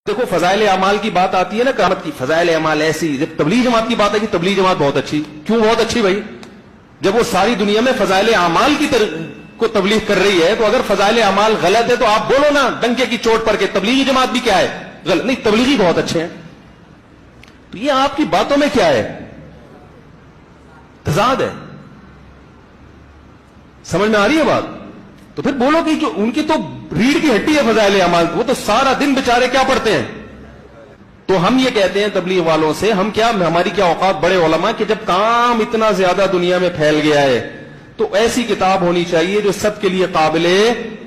دیکھو فضائل اعمال کی بات آتی ہے نا، قیامت کی فضائل اعمال ایسی، جب تبلیغ جماعت کی بات ہے کہ تبلیغ جماعت بہت اچھی، کیوں بہت اچھی بھائی؟ جب وہ ساری دنیا میں فضائل اعمال کی کو تبلیغ کر رہی ہے، تو اگر فضائل اعمال غلط ہے تو آپ بولو نا ڈنکے کی چوٹ پر کے تبلیغی جماعت بھی کیا ہے غلط، نہیں تبلیغی بہت اچھے ہیں. تو یہ آپ کی باتوں میں کیا ہے؟ تضاد ہے. سمجھ میں آ رہی ہے بات؟ تو پھر بولو کہ جو ان کی تو ریڑھ کی ہڈی ہے فضائل اعمال، وہ تو سارا دن بیچارے کیا پڑھتے ہیں. تو ہم یہ کہتے ہیں تبلیغ والوں سے، ہم کیا، ہماری کیا اوقات بڑے علماء کہ جب کام اتنا زیادہ دنیا میں پھیل گیا ہے تو ایسی کتاب ہونی چاہیے جو سب کے لیے قابل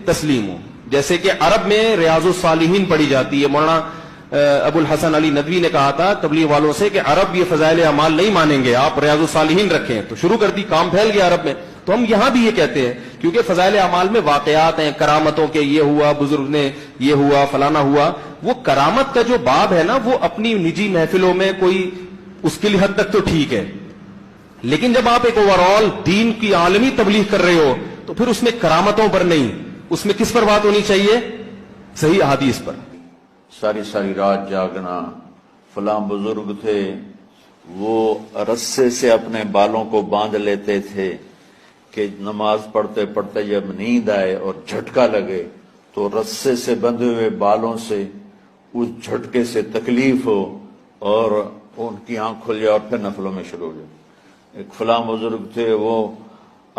تسلیم ہو. جیسے کہ عرب میں ریاض الصالحین پڑھی جاتی ہے. مولانا ابو الحسن علی ندوی نے کہا تھا تبلیغ والوں سے کہ عرب یہ فضائل اعمال نہیں مانیں گے، آپ ریاض الصالحین رکھیں. تو شروع کر دی، کام پھیل گیا عرب میں. تو ہم یہاں بھی یہ کہتے ہیں کیونکہ فضائل اعمال میں واقعات ہیں، کرامتوں کے، یہ ہوا، بزرگ نے یہ ہوا، فلانا ہوا. وہ کرامت کا جو باب ہے نا، وہ اپنی نجی محفلوں میں کوئی اس کے لیے حد تک تو ٹھیک ہے، لیکن جب آپ ایک اوور آل دین کی عالمی تبلیغ کر رہے ہو تو پھر اس میں کرامتوں پر نہیں، اس میں کس پر بات ہونی چاہیے؟ صحیح احادیث پر. ساری رات جاگنا. فلاں بزرگ تھے، وہ رسے سے اپنے بالوں کو باندھ لیتے تھے کہ نماز پڑھتے پڑھتے جب نیند آئے اور جھٹکا لگے تو رسے سے بندھے ہوئے بالوں سے اس جھٹکے سے تکلیف ہو اور ان کی آنکھ کھل جائے اور پھر نفلوں میں شروع ہو جائے. ایک فلاں بزرگ تھے، وہ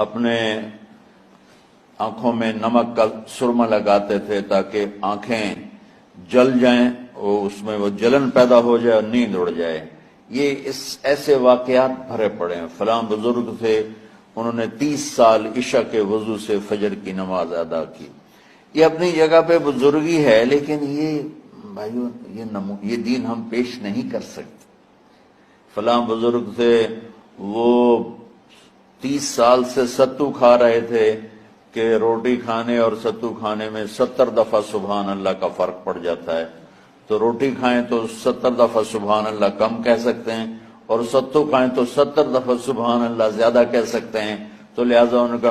اپنے آنکھوں میں نمک کا سرما لگاتے تھے تاکہ آنکھیں جل جائیں اور اس میں وہ جلن پیدا ہو جائے اور نیند اڑ جائے. یہ ایسے واقعات بھرے پڑے ہیں. فلاں بزرگ تھے، انہوں نے 30 سال عشاء کے وضو سے فجر کی نماز ادا کی. یہ اپنی جگہ پہ بزرگی ہے، لیکن یہ بھائیو یہ دین ہم پیش نہیں کر سکتے. فلاں بزرگ تھے، وہ 30 سال سے ستو کھا رہے تھے کہ روٹی کھانے اور ستو کھانے میں 70 دفعہ سبحان اللہ کا فرق پڑ جاتا ہے. تو روٹی کھائیں تو 70 دفعہ سبحان اللہ کم کہہ سکتے ہیں، اور ستو کھائیں تو 70 دفعہ سبحان اللہ زیادہ کہہ سکتے ہیں. تو لہٰذا ان کا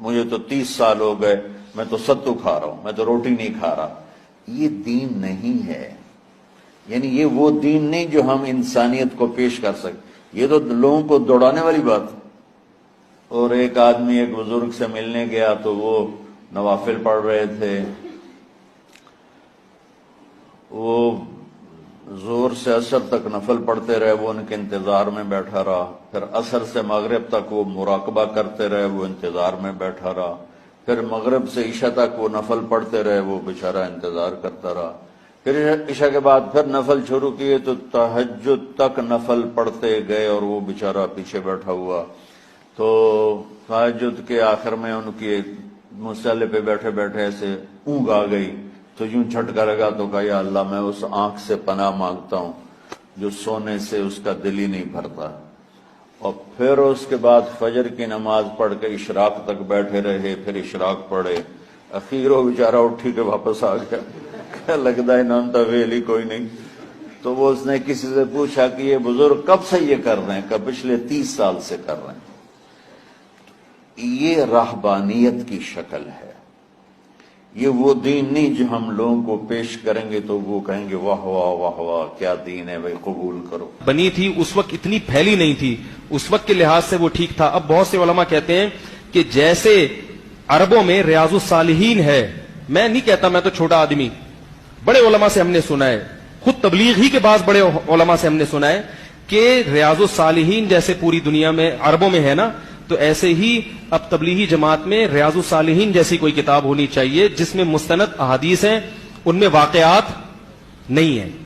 مجھے تو 30 سال ہو گئے، میں تو ستو کھا رہا ہوں، میں تو روٹی نہیں کھا رہا. یہ دین نہیں ہے. یعنی یہ وہ دین نہیں جو ہم انسانیت کو پیش کر سکتے. یہ تو لوگوں کو دوڑانے والی بات. اور ایک آدمی ایک بزرگ سے ملنے گیا تو وہ نوافل پڑھ رہے تھے. وہ زور سے عصر تک نفل پڑھتے رہے، وہ ان کے انتظار میں بیٹھا رہا. پھر عصر سے مغرب تک وہ مراقبہ کرتے رہے، وہ انتظار میں بیٹھا رہا. پھر مغرب سے عشاء تک وہ نفل پڑھتے رہے، وہ بیچارہ انتظار کرتا رہا. پھر عشاء کے بعد پھر نفل شروع کیے تو تہجد تک نفل پڑھتے گئے اور وہ بیچارہ پیچھے بیٹھا ہوا. تو تہجد کے آخر میں ان کی مصلے پہ بیٹھے بیٹھے ایسے اونگ آ گئی تو یوں جھٹکا لگا تو کہا یا اللہ میں اس آنکھ سے پناہ مانگتا ہوں جو سونے سے اس کا دل ہی نہیں بھرتا. اور پھر اس کے بعد فجر کی نماز پڑھ کے اشراق تک بیٹھے رہے. پھر اشراق پڑھے. اخیر وہ بیچارہ اٹھی کے واپس آ گیا. کیا لگتا ہے نام تا ویلی کوئی نہیں. تو وہ اس نے کسی سے پوچھا کہ یہ بزرگ کب سے یہ کر رہے ہیں؟ کہ پچھلے 30 سال سے کر رہے ہیں. یہ راہبانیت کی شکل ہے. یہ وہ دین نہیں جو ہم لوگوں کو پیش کریں گے تو وہ کہیں گے واہ واہ واہ واہ کیا دین ہے بھائی، قبول کرو. بنی تھی اس وقت اتنی پھیلی نہیں تھی، اس وقت کے لحاظ سے وہ ٹھیک تھا. اب بہت سے علماء کہتے ہیں کہ جیسے عربوں میں ریاض الصالحین ہے، میں نہیں کہتا میں تو چھوٹا آدمی، بڑے علماء سے ہم نے سنا ہے، خود تبلیغ ہی کے بعض بڑے علماء سے ہم نے سنا ہے کہ ریاض الصالحین جیسے پوری دنیا میں عربوں میں ہے نا، تو ایسے ہی اب تبلیغی جماعت میں ریاض الصالحین جیسی کوئی کتاب ہونی چاہیے جس میں مستند احادیث ہیں، ان میں واقعات نہیں ہیں.